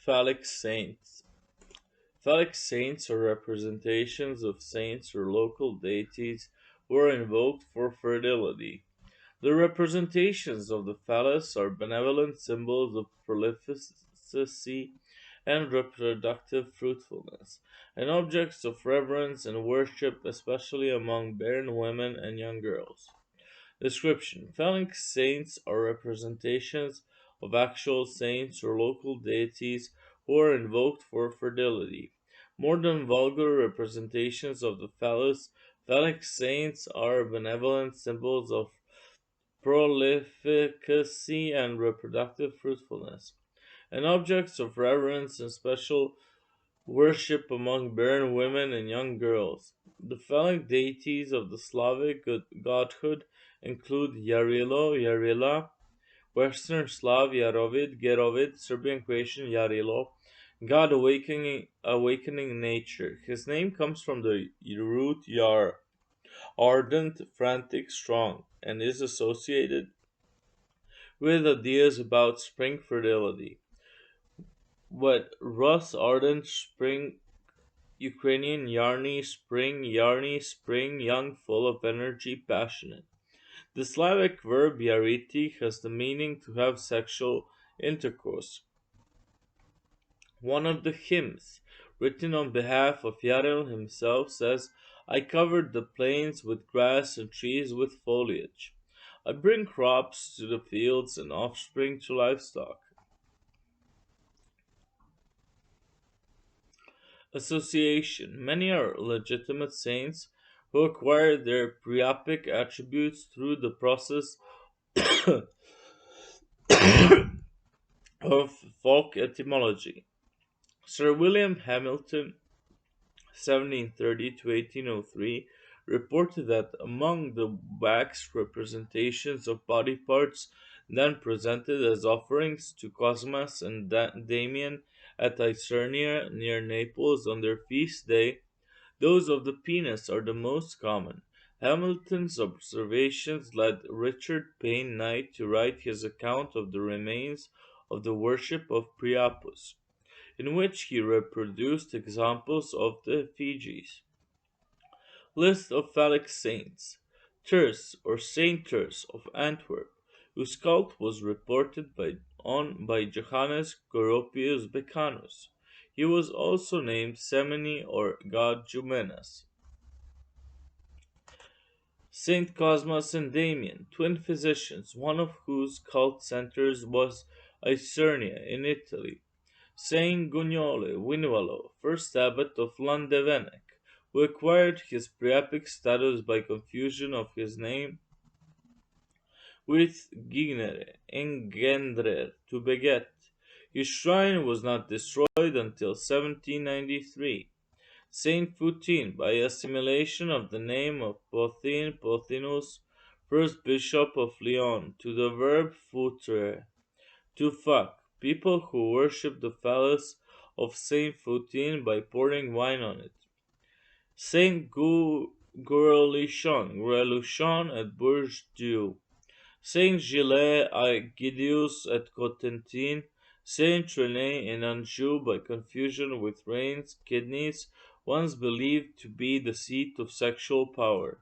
Phallic Saints. Phallic saints are representations of saints or local deities who are invoked for fertility. The representations of the phallus are benevolent symbols of prolificacy and reproductive fruitfulness, and objects of reverence and worship, especially among barren women and young girls. Description: Phallic saints are representations of actual saints or local deities who are invoked for fertility. More than vulgar representations of the phallus, phallic saints are benevolent symbols of prolificacy and reproductive fruitfulness, and objects of reverence and special worship among barren women and young girls. The phallic deities of the Slavic godhood include Yarilo, Yarila, Western Slav Yarovid, Gerovid, Serbian Croatian Yarilo, God awakening nature. His name comes from the root yar, ardent, frantic, strong, and is associated with ideas about spring fertility. But Rus ardent spring Ukrainian Yarny spring, young, full of energy, passionate. The Slavic verb yariti has the meaning to have sexual intercourse. One of the hymns, written on behalf of Yaril himself, says, I covered the plains with grass and trees with foliage. I bring crops to the fields and offspring to livestock. Association. Many are legitimate saints who acquire their priapic attributes through the process of folk etymology. Sir William Hamilton, 1730 to 1803, reported that among the wax representations of body parts then presented as offerings to Cosmas and Damien at Isernia near Naples on their feast day, those of the penis are the most common. Hamilton's observations led Richard Payne Knight to write his account of the remains of the worship of Priapus, in which he reproduced examples of the effigies. List of phallic saints. Thurs, or Saint Thurs of Antwerp, whose cult was reported by Johannes Goropius Becanus. He was also named Semini or God Jumenas. Saint Cosmas and Damian, twin physicians, one of whose cult centers was Isernia in Italy. Saint Gugnole Vinualo, first abbot of Landevennec, who acquired his priapic status by confusion of his name with Gignere, engendrer, to beget. His shrine was not destroyed until 1793. Saint Futin, by assimilation of the name of Pothin Pothinus, first bishop of Lyon, to the verb futre, to fuck, people who worship the phallus of Saint Futin by pouring wine on it. Saint Gureluchon at Bourges-Dieu. Saint Gilles Aegidius at Cotentin. Saint René in Anjou by confusion with Reims, kidneys, once believed to be the seat of sexual power.